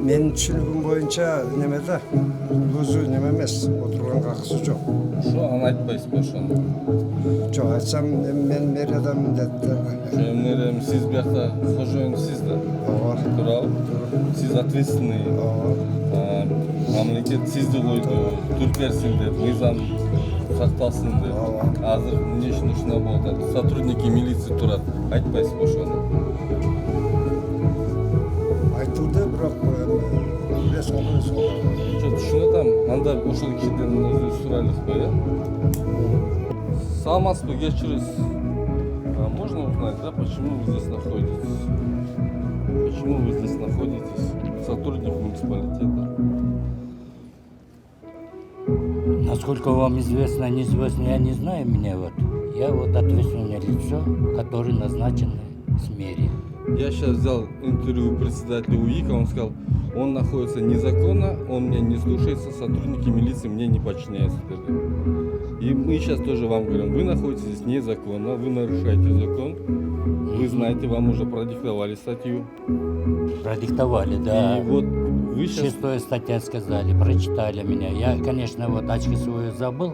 Менин түшүнүгүм боюнча немеде өзү неме эмес, отурганга акысы жок. Ошо аны айтпайсызбы ошону? Жок, айтсам мен мэрияданмын деди. Мэрия, сиз биякта хожоюн сиз да. Ооба. Туурабы? Сиз ответственный. Ооба. Мамлекет сизди койду, түркерсин деп, мыйзам сакталсын деп. Азыр эмне үчүн ушундай болуп атат? Сотрудники милиция турат. Айтпайсызбы ошону? Айтылды, бирок эмес болду. Жок, түшүнүп атам. Анда ошол кишиден өзү сурайлыкпы, э? Саламатсызбы, кечиріңиз. Можно узнать, да, почему вы здесь находитесь? Почему вы здесь находитесь? Сотрудник муниципалитета. Насколько вам известно, неизвестно, я не знаю меня вот. Я вот ответственное лицо, которое назначено с мэрии. Я сейчас взял интервью председателя УИКа, он сказал, он находится незаконно, он меня не слушается, сотрудники милиции мне не подчиняются. И мы сейчас тоже вам говорим, вы находитесь здесь незаконно, вы нарушаете закон, вы знаете, вам уже продиктовали статью. Продиктовали, да. И вот вы сейчас... 6 статья сказали, прочитали меня. Я, конечно, вот очки свои забыл.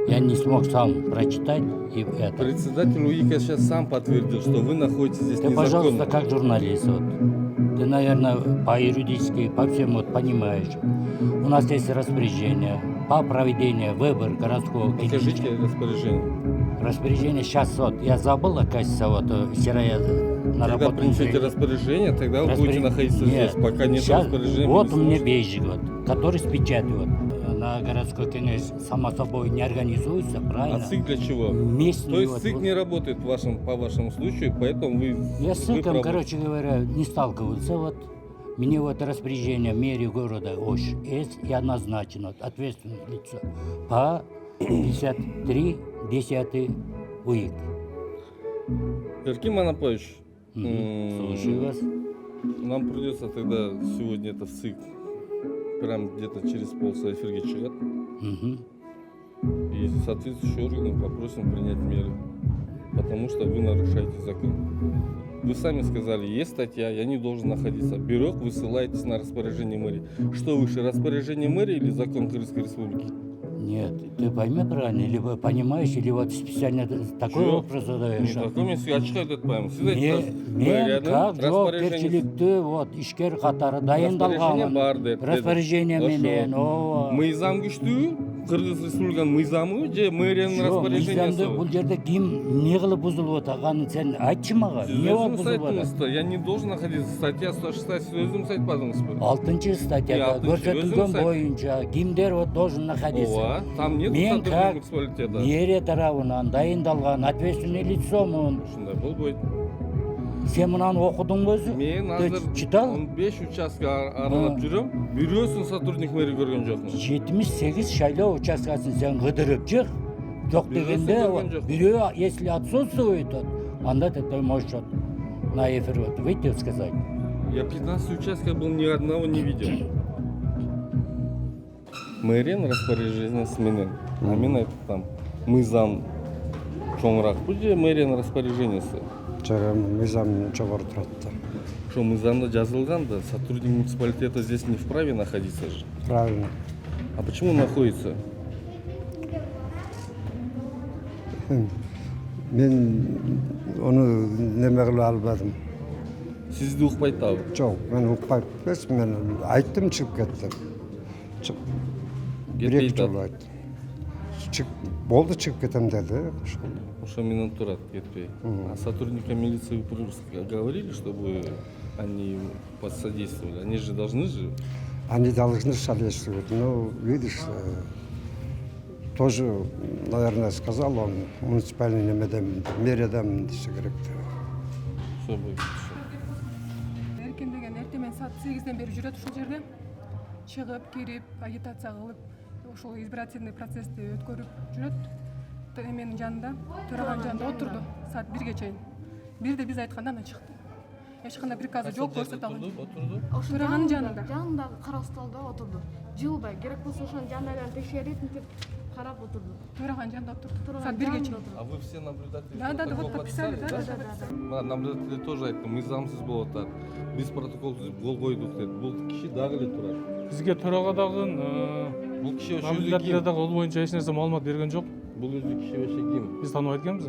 Я не смог сам прочитать и это. Председатель УИКа сейчас сам подтвердил, что вы находитесь здесь Ты, незаконно. пожалуйста, как журналист, вот. Ты, наверное, по юридически, по всему вот, понимаешь. У нас есть распоряжение по проведению выборов городского. Покажите распоряжение. Распоряжение сейчас вот, я забыл, оказывается, вот вчера я на Когда работу. принесете распоряжение, тогда вы будете находиться здесь, пока нет сейчас, распоряжения. Вот у меня бейджик, вот, который с печатью. Вот. На городской кеңес само собой не организуется, правильно? А СИК для чего? Местный, То есть вот, СИК вот. не работает по вашему случаю, поэтому вы... Я с СИКом, вы короче говоря, не сталкивался. Вот. Мне вот распоряжение мэрии города Ош есть и однозначно вот, ответственное лицо по 53-10 УИК. Еркин Анапович, Слушаю вас. нам придется тогда сегодня это в СИК, прям где-то через полчаса эфирге чыгат. И соответствующие органы попросим принять меры, потому что вы нарушаете закон. Вы сами сказали, есть статья, я не должен находиться. Бирок вы ссылаетесь на распоряжение мэрии. Что выше, распоряжение мэрии или закон Крымской республики? Нет, ты пойми правильно, или вы понимаешь, или вот специально такой вопрос задаешь. Не такой мен сізге ашық айтып айтпаймын. Сіз Мен айтасыз, как жауапкершілікті вот ішкер қатары дайындалғанмын. Распоряжение менен. Мыйзам күштүү, Кыргыз Республиканын мыйзамы же мэрияның распоряжениесі? Мыйзамды бұл жерде ким не қылып бұзылып отырғанын сен айтшы маған. Сіз өзіңіз айттыңыз, я не должен находиться. Статья 106, сіз өзіңіз айтпадыңыз ба? 6 статьяда көрсетілген бойынша кимдер вот должен находиться. Там нет Мен сотрудника как муниципалитета. мэрия тарабынан дайындалған ответственный лицомун. Ушундай болбойт. Сен мынаны оқыдың ба өзі? Мен азыр читал? 15 участка аралап жүрөм. Бирөөсүн сотрудник мэрия көргөн жокмун. 78 шайлоо участкасын сен кыдырып чык. Жок дегенде көргөн жокмун. бирөө если отсутствует, анда ты можешь на эфир вот выйти и сказать. Я 15 участков был, ни одного не видел. Мэриянын распоряжениесі менен. А мен айтып там мыйзам чоңураакпы же мэриянын распоряжениесі? Мыйзам жогору турат да. Что мыйзамда жазылган да, сотрудник муниципалитета здесь не вправе находиться же. Правильно. А почему он находится? Мен onu неме кылып албадым. Сизди укпайт абы? Жок, мен укпайт эмес, мен айттым, чыгып кеттим. Бир-эки жолу айттым. Болду, чыгып кетем деди. Ошо менен турат, кетпей. А сотрудника милиции вы говорили, чтобы они посодействовали? Они же должны же... Они должны содействовать. Ну, видишь, тоже, наверное, сказал он, муниципальный немеден, мэриядан десе керек. Что будет? Эркен деген эртемен саат 8-ден бери жүрөт ушул жерде. Чыгып, кирип, агитация кылып, ошол избирательный процессти өткөрүп жүрөт. Менин жанында, төраганын жанында отурду саат 1-ге чейин. Бирде биз айтканда ана чыкты. Эч кандай приказы жок, көрсөтө албайм. Отурду? Төраганын жанында. Жанындагы кара столдо отурду. Жылбай, керек болсо ошонун жанынан текшерип, карап отурдук. Төраганын жанында отурду. Турган Саат 1-ге чейин. отурдук. А вы все наблюдатели? Да, вот протокол подписали, да, подписали, да. Мына наблюдатели тоже айтты, мыйзамсыз болуп атат. Биз протокол түзүп кол койдук деди. Бул киши дагы эле турат. Бизге төрагадагы Бул киши ошо өзү наблюдателер ким? дагы ол боюнча эч нерсе маалымат берген жок. Бул өзү киши ошо ким? Биз тааныбайт экенбиз.